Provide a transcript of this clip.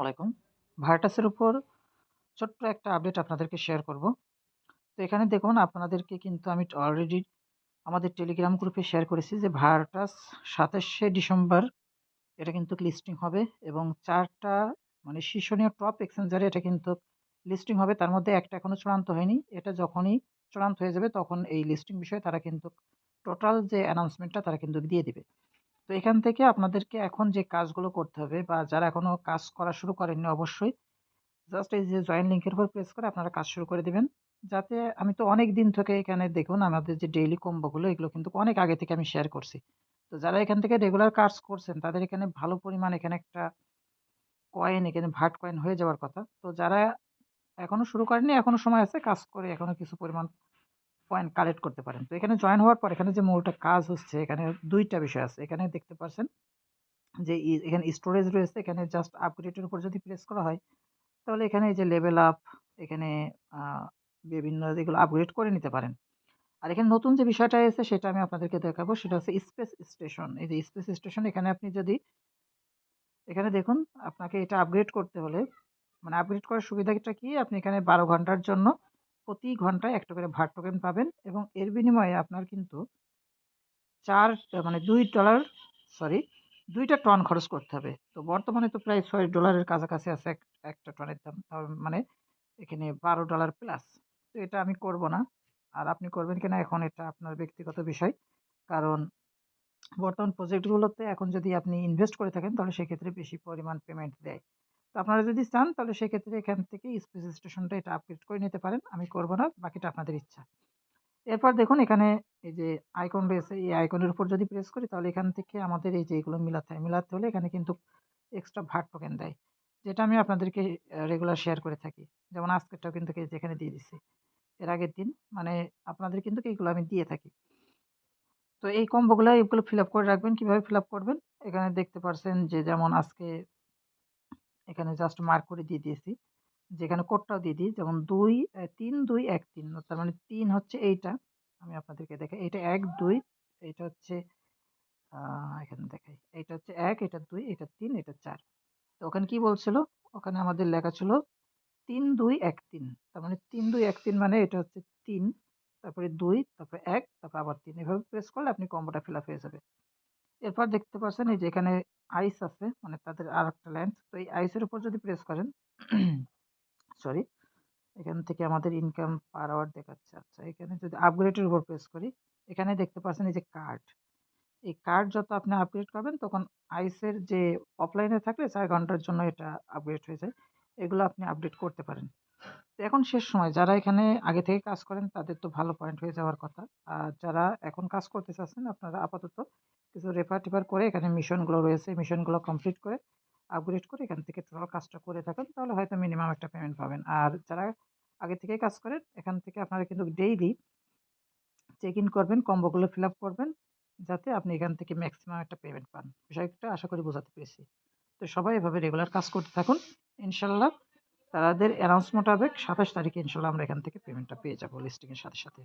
আলাইকুম। ভার্টাসের উপর ছোট্ট একটা আপডেট আপনাদেরকে শেয়ার করব। তো এখানে দেখুন আপনাদেরকে কিন্তু আমি অলরেডি আমাদের টেলিগ্রাম গ্রুপে শেয়ার করেছি যে ভার্টাস ২৭শে ডিসেম্বর এটা কিন্তু লিস্টিং হবে এবং ৪ টা মানে শীর্ষনীয় টপ এক্সচেঞ্জারে এটা কিন্তু লিস্টিং হবে। তার মধ্যে একটা এখনো চূড়ান্ত হয়নি। এটা যখনই চূড়ান্ত হয়ে যাবে তখন এই লিস্টিং বিষয়ে তারা কিন্তু টোটাল যে অ্যানাউন্সমেন্টটা তারা কিন্তু দিয়ে দিবে। তো এখান থেকে আপনাদেরকে এখন যে কাজগুলো করতে হবে বা যারা এখনো কাজ করা শুরু করেননি অবশ্যই জাস্ট এই যে জয়েন লিঙ্কের উপর প্রেস করে আপনারা কাজ শুরু করে দিবেন। যাতে আমি তো অনেক দিন থেকে এখানে দেখুন আমাদের যে ডেইলি কম্বোগুলো এগুলো কিন্তু অনেক আগে থেকে আমি শেয়ার করছি। তো যারা এখান থেকে রেগুলার কাজ করছেন তাদের এখানে ভালো পরিমাণ এখানে একটা কয়েন এখানে ভাট কয়েন হয়ে যাওয়ার কথা। তো যারা এখনো শুরু করেননি এখনো সময় আছে কাজ করে এখনো কিছু পরিমাণ পয়েন্ট কালেক্ট করতে পারেন। তো এখানে জয়েন হওয়ার পর এখানে যে মূলটা কাজ হচ্ছে এখানে ২ টা বিষয় আছে। এখানে দেখতে পারছেন যে এখানে স্টোরেজ রয়েছে। এখানে জাস্ট আপগ্রেডের উপর যদি প্রেস করা হয় তাহলে এখানে এই যে লেভেল আপ এখানে আ বিভিন্ন যেগুলো আপগ্রেড করে নিতে পারেন। আর এখানে নতুন যে বিষয়টা এসেছে সেটা আমি আপনাদেরকে দেখাবো। সেটা হচ্ছে স্পেস স্টেশন। এই যে স্পেস স্টেশন এখানে আপনি যদি এখানে দেখুন আপনাকে এটা আপগ্রেড করতে হলে মানে আপগ্রেড করার সুবিধাটা কি? আপনি এখানে ১২ ঘন্টার জন্য প্রতি ঘন্টায় একটা করে ভার টোকেন পাবেন এবং এর বিনিময়ে আপনার কিন্তু ৪ মানে $২ সরি ২ টা টন খরচ করতে হবে। তো বর্তমানে তো প্রায় $৬ এর কাছাকাছি আছে একটা টনের দাম। তার মানে এখানে $১২ প্লাস। তো এটা আমি করব না। আর আপনি করবেন কিনা এখন এটা আপনার ব্যক্তিগত বিষয়। কারণ বর্তমান প্রজেক্টগুলোতে এখন যদি আপনি ইনভেস্ট করে থাকেন তাহলে সেক্ষেত্রে বেশি পরিমাণ পেমেন্ট দেয়। তো আপনারা যদি চান তাহলে সেক্ষেত্রে এখান থেকে স্পেস স্টেশনটা এটা আপগ্রেড করে নিতে পারেন। আমি করব না। বাকিটা আপনাদের ইচ্ছা। এরপর দেখুন এখানে এই যে আইকন রয়েছে, এই আইকনের উপর যদি প্রেস করি তাহলে এখান থেকে আমাদের এই যে এগুলো মিলাতে হলে এখানে কিন্তু এক্সট্রা ভাট টোকেন দেয়। যেটা আমি আপনাদেরকে রেগুলার শেয়ার করে থাকি। যেমন আজকেরটাও কিন্তু এই যে এখানে দিয়ে দিচ্ছি। এর আগের দিন মানে আপনাদের কিন্তু এগুলো আমি দিয়ে থাকি। তো এই কম্বোগুলা এগুলো ফিল আপ করে রাখবেন। কিভাবে ফিল আপ করবেন? এখানে দেখতে পারছেন যে যেমন আজকে এখানে জাস্ট মার্ক করে দিয়ে দিয়েছি। যেখানে কোডটাও দিয়ে দিই। যেমন ২ ৩, ২, ১, ৩ তার মানে ৩ হচ্ছে এইটা। আমি আপনাদেরকে দেখাই। এটা ১, ২ এইটা হচ্ছে আ এখানে দেখাই। এইটা হচ্ছে ১, এটা ২, এটা ৩, এটা ৪। তো ওখানে কি বলছিল? ওখানে আমাদের লেখা ছিল ৩, ২, ১, ৩ তার মানে ৩, ২, ১, ৩ মানে এটা হচ্ছে ৩ তারপরে ২ তারপরে ১ তারপর আবার ৩ এভাবে প্রেস করলে আপনি কম্বোটা ফিল আপ হয়ে যাবে। এরপর দেখতে পাচ্ছেন এই যে এখানে আইস আছে মানে তাদের আরেকটা লেন্স। তো এই আইসের উপর যদি প্রেস করেন সরি এখান থেকে আমাদের ইনকাম পার আওয়ার দেখাচ্ছে। আচ্ছা এখানে যদি আপগ্রেডের উপর প্রেস করি, এখানে দেখতে পাচ্ছেন এই যে কার্ড। এই কার্ড যত আপনি আপগ্রেড করবেন তখন আইসের যে অফলাইনে থাকলে ৪ ঘন্টার জন্য এটা আপগ্রেড হয়ে যায়। এগুলো আপনি আপডেট করতে পারেন। তো এখন শেষ সময় যারা এখানে আগে থেকে কাজ করেন তাদের তো ভালো পয়েন্ট হয়ে যাওয়ার কথা। আর যারা এখন কাজ করতে চাচ্ছেন আপনারা আপাতত কিছু রেফার-টেফার করে এখানে মিশনগুলো রয়েছে, মিশনগুলো কমপ্লিট করে আপগ্রেড করে এখান থেকে টোটাল কাজটা করে থাকেন তাহলে হয়তো মিনিমাম একটা পেমেন্ট পাবেন। আর যারা আগে থেকেই কাজ করেন এখান থেকে আপনারা কিন্তু ডেইলি চেক ইন করবেন, কম্বোগুলো ফিল আপ করবেন যাতে আপনি এখান থেকে ম্যাক্সিমাম একটা পেমেন্ট পান। বিষয়টা আশা করি বোঝাতে পেরেছি। তো সবাই এভাবে রেগুলার কাজ করতে থাকুন। ইনশাআল্লাহ তাদের অ্যানাউন্স মোতাবেক ২৭ তারিখে ইনশাআল্লাহ আমরা এখান থেকে পেমেন্টটা পেয়ে যাবো লিস্টিং এর সাথে।